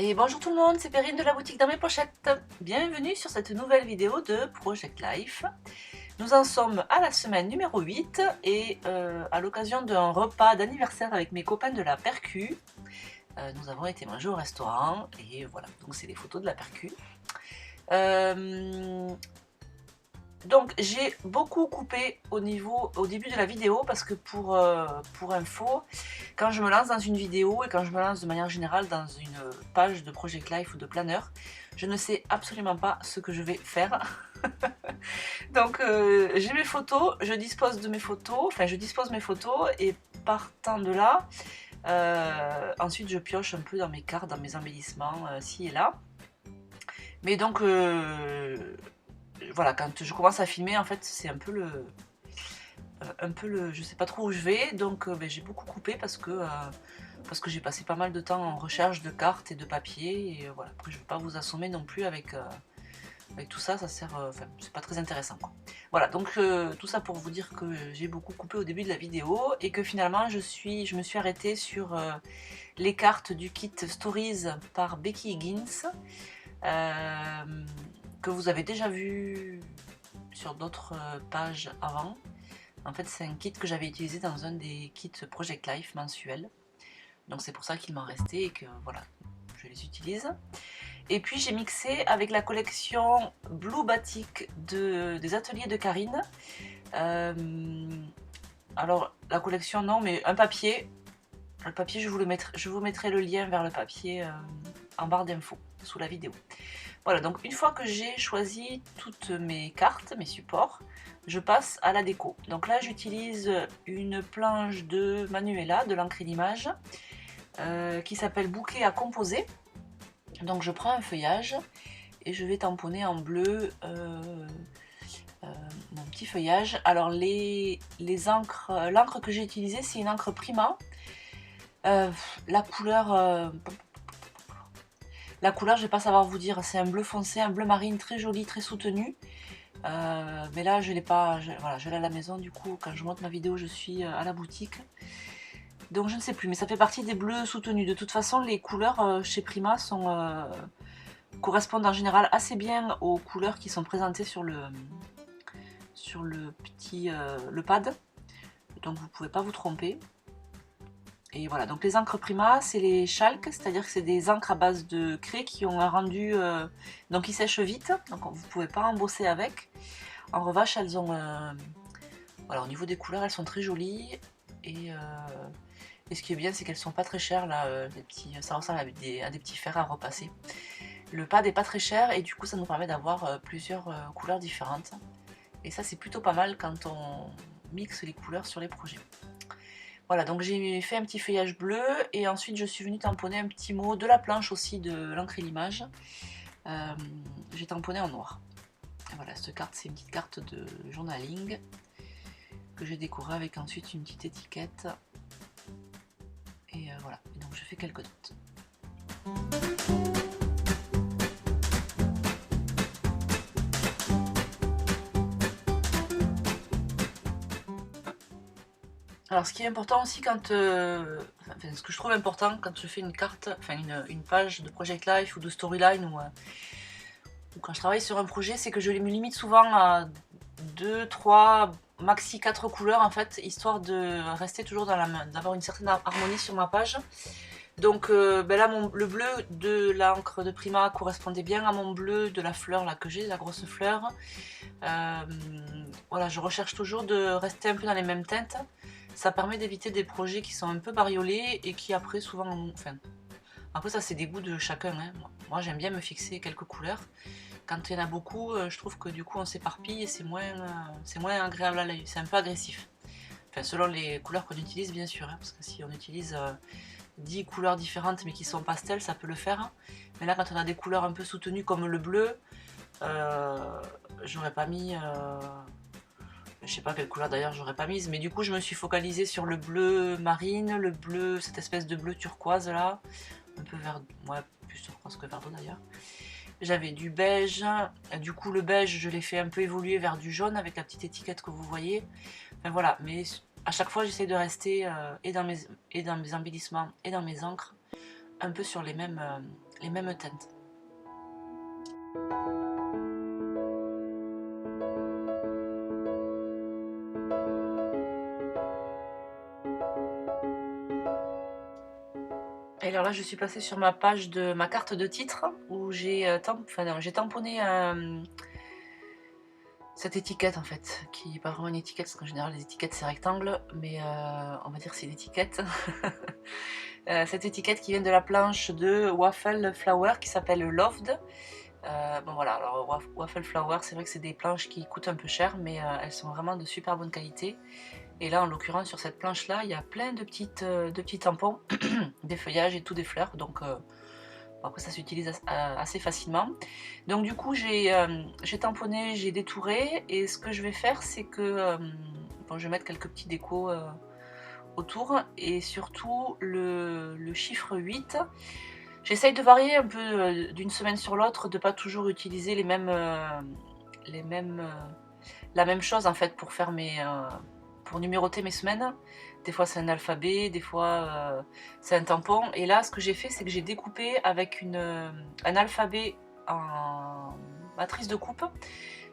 Et bonjour tout le monde, c'est Perrine de la boutique dans mes pochettes. Bienvenue sur cette nouvelle vidéo de Project Life. Nous en sommes à la semaine numéro 8 et à l'occasion d'un repas d'anniversaire avec mes copains de la Percu, nous avons été manger au restaurant et voilà, donc c'est les photos de la Percu. Donc j'ai beaucoup coupé au début de la vidéo parce que pour info, quand je me lance dans une vidéo et quand je me lance de manière générale dans une page de Project Life ou de planeur, je ne sais absolument pas ce que je vais faire. Donc j'ai mes photos, je dispose mes photos et partant de là, ensuite je pioche un peu dans mes cartes, dans mes embellissements ci et là. Mais donc voilà, quand je commence à filmer, en fait, c'est un peu le, je sais pas trop où je vais, donc j'ai beaucoup coupé parce que j'ai passé pas mal de temps en recherche de cartes et de papier, et voilà. Après, je vais pas vous assommer non plus avec tout ça, ça sert, enfin, c'est pas très intéressant, quoi. Voilà, donc tout ça pour vous dire que j'ai beaucoup coupé au début de la vidéo et que finalement je me suis arrêtée sur les cartes du kit Stories par Becky Higgins. Que vous avez déjà vu sur d'autres pages avant. En fait, c'est un kit que j'avais utilisé dans un des kits Project Life mensuels. Donc c'est pour ça qu'il m'en restait et que voilà, je les utilise. Et puis j'ai mixé avec la collection Blue Batik des ateliers de Karine. Alors la collection non, mais un papier. Le papier, je vous mettrai le lien vers le papier en barre d'infos sous la vidéo. Voilà, donc une fois que j'ai choisi toutes mes cartes, mes supports, je passe à la déco. Donc là, j'utilise une planche de Manuela, de l'encre et d'image, qui s'appelle Bouquet à composer. Donc je prends un feuillage et je vais tamponner en bleu mon petit feuillage. Alors l'encre que j'ai utilisée, c'est une encre Prima. La couleur, je vais pas savoir vous dire, c'est un bleu foncé, un bleu marine très joli, très soutenu. Mais là je l'ai pas, voilà, je l'ai à la maison, du coup quand je monte ma vidéo je suis à la boutique. Donc je ne sais plus, mais ça fait partie des bleus soutenus. De toute façon les couleurs chez Prima correspondent en général assez bien aux couleurs qui sont présentées sur le petit le pad. Donc vous ne pouvez pas vous tromper. Et voilà, donc les encres Prima, c'est les chalk, c'est-à-dire que c'est des encres à base de craie qui ont un rendu, donc ils sèchent vite, donc vous ne pouvez pas embosser avec. En revanche, elles ont, voilà, au niveau des couleurs, elles sont très jolies, et ce qui est bien, c'est qu'elles sont pas très chères, là, ça ressemble à des petits fers à repasser. Le pad est pas très cher, et du coup, ça nous permet d'avoir plusieurs couleurs différentes. Et ça, c'est plutôt pas mal quand on mixe les couleurs sur les projets. Voilà, donc j'ai fait un petit feuillage bleu et ensuite je suis venue tamponner un petit mot de la planche aussi de l'encre et l'image. J'ai tamponné en noir. Et voilà, cette carte, c'est une petite carte de journaling que j'ai décorée avec ensuite une petite étiquette. Et voilà, et donc je fais quelques notes. Alors ce qui est important aussi quand, ce que je trouve important quand je fais une carte, enfin une page de Project Life ou de Storyline ou quand je travaille sur un projet, c'est que je me limite souvent à 2, 3, maxi 4 couleurs en fait, histoire de rester toujours d'avoir une certaine harmonie sur ma page. Donc là le bleu de l'encre de Prima correspondait bien à mon bleu de la fleur là que j'ai, la grosse fleur. Voilà, je recherche toujours de rester un peu dans les mêmes teintes. Ça permet d'éviter des projets qui sont un peu bariolés et qui après souvent, enfin, après ça c'est des goûts de chacun, hein. Moi j'aime bien me fixer quelques couleurs. Quand il y en a beaucoup, je trouve que du coup on s'éparpille et c'est moins agréable à l'œil, c'est un peu agressif. Enfin selon les couleurs qu'on utilise bien sûr, hein, parce que si on utilise 10 couleurs différentes mais qui sont pastel, ça peut le faire. Mais là quand on a des couleurs un peu soutenues comme le bleu, j'aurais pas mis... je sais pas quelle couleur d'ailleurs j'aurais pas mise, mais du coup je me suis focalisée sur le bleu marine, le bleu, cette espèce de bleu turquoise là, un peu vert, ouais, plus turquoise que vert d'eau d'ailleurs. J'avais du beige, du coup le beige je l'ai fait un peu évoluer vers du jaune avec la petite étiquette que vous voyez. Enfin voilà, mais à chaque fois j'essaie de rester et dans mes embellissements et dans mes encres un peu sur les mêmes teintes. Et alors là, je suis passée sur ma page de ma carte de titre où j'ai tamponné cette étiquette en fait, qui n'est pas vraiment une étiquette parce qu'en général les étiquettes c'est rectangle, mais on va dire c'est une étiquette. Cette étiquette qui vient de la planche de Waffle Flower qui s'appelle Loved. Bon voilà, alors Waffle Flower, c'est vrai que c'est des planches qui coûtent un peu cher, mais elles sont vraiment de super bonne qualité. Et là, en l'occurrence, sur cette planche-là, il y a plein de petits tampons, des feuillages et tout des fleurs, donc après ça s'utilise assez facilement. Donc du coup, j'ai tamponné, j'ai détouré, et ce que je vais faire, c'est que bon, je vais mettre quelques petits décos autour, et surtout le chiffre 8. J'essaye de varier un peu d'une semaine sur l'autre, de pas toujours utiliser la même chose en fait pour faire pour numéroter mes semaines. Des fois c'est un alphabet, des fois c'est un tampon. Et là ce que j'ai fait, c'est que j'ai découpé avec un alphabet en matrice de coupe.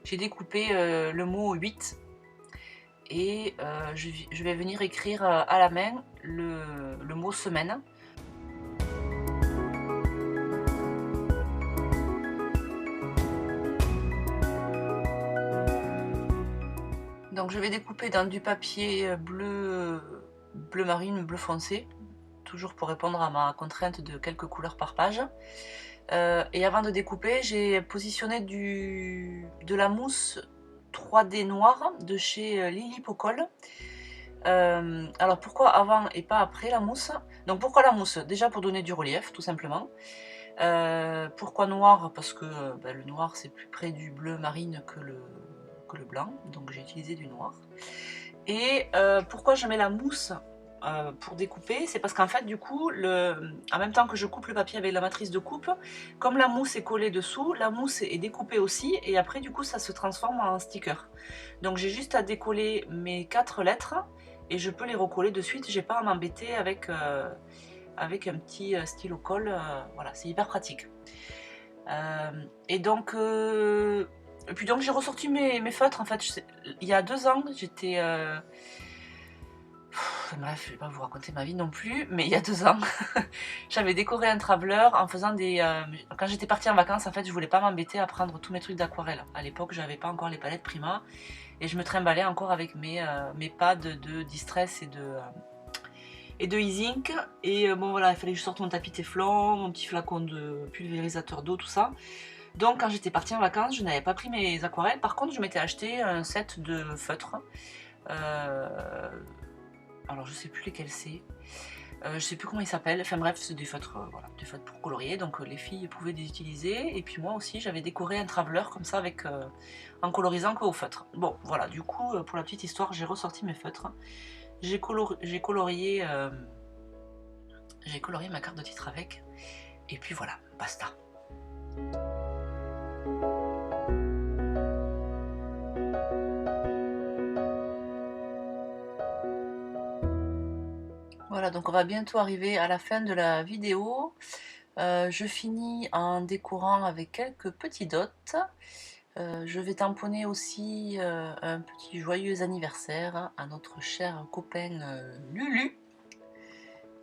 J'ai découpé le mot 8 et je vais venir écrire à la main le mot semaine. Donc je vais découper dans du papier bleu marine, bleu foncé, toujours pour répondre à ma contrainte de quelques couleurs par page. Et avant de découper, j'ai positionné de la mousse 3D noire de chez Lily Pocol. Alors pourquoi avant et pas après la mousse? Donc pourquoi la mousse? Déjà pour donner du relief, tout simplement. Pourquoi noir? Parce que le noir c'est plus près du bleu marine que le blanc, donc j'ai utilisé du noir. Et pourquoi je mets la mousse pour découper? C'est parce qu'en fait du coup, en même temps que je coupe le papier avec la matrice de coupe, comme la mousse est collée dessous, la mousse est découpée aussi, et après du coup ça se transforme en sticker. Donc j'ai juste à décoller mes 4 lettres et je peux les recoller de suite, j'ai pas à m'embêter avec un petit stylo colle, voilà, c'est hyper pratique. Et donc j'ai ressorti mes feutres en fait. Il y a 2 ans, j'étais bref, je vais pas vous raconter ma vie non plus, mais il y a 2 ans, j'avais décoré un traveler en faisant quand j'étais partie en vacances, en fait, je voulais pas m'embêter à prendre tous mes trucs d'aquarelle. À l'époque, j'avais pas encore les palettes Prima, et je me trimballais encore avec mes pads de Distress et de Easink. Et bon voilà, il fallait que je sorte mon tapis Téflon, mon petit flacon de pulvérisateur d'eau, tout ça. Donc quand j'étais partie en vacances, je n'avais pas pris mes aquarelles. Par contre, je m'étais acheté un set de feutres. Alors je sais plus lesquels c'est. Je sais plus comment ils s'appellent. Enfin bref, c'est des feutres, voilà, des feutres pour colorier. Donc les filles pouvaient les utiliser. Et puis moi aussi, j'avais décoré un traveler comme ça en colorisant qu'au feutre. Bon, voilà. Du coup, pour la petite histoire, j'ai ressorti mes feutres. J'ai colorié ma carte de titre avec. Et puis voilà, basta. Voilà, donc on va bientôt arriver à la fin de la vidéo. Je finis en décorant avec quelques petits dots. Je vais tamponner aussi un petit joyeux anniversaire à notre cher copain Lulu,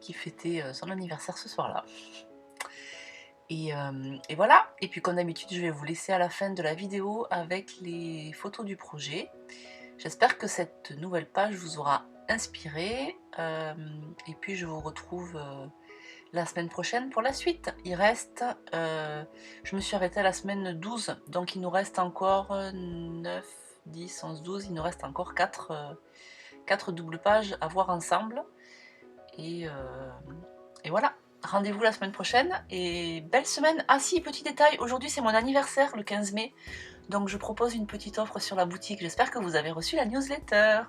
qui fêtait son anniversaire ce soir-là. Et voilà, et puis comme d'habitude, je vais vous laisser à la fin de la vidéo avec les photos du projet. J'espère que cette nouvelle page vous aura inspiré, et puis je vous retrouve la semaine prochaine pour la suite. Il reste, je me suis arrêtée à la semaine 12, donc il nous reste encore 9, 10, 11, 12, il nous reste encore 4 doubles pages à voir ensemble. Et voilà, rendez-vous la semaine prochaine et belle semaine. Ah si, petit détail, aujourd'hui c'est mon anniversaire, le 15 mai, donc je propose une petite offre sur la boutique. J'espère que vous avez reçu la newsletter.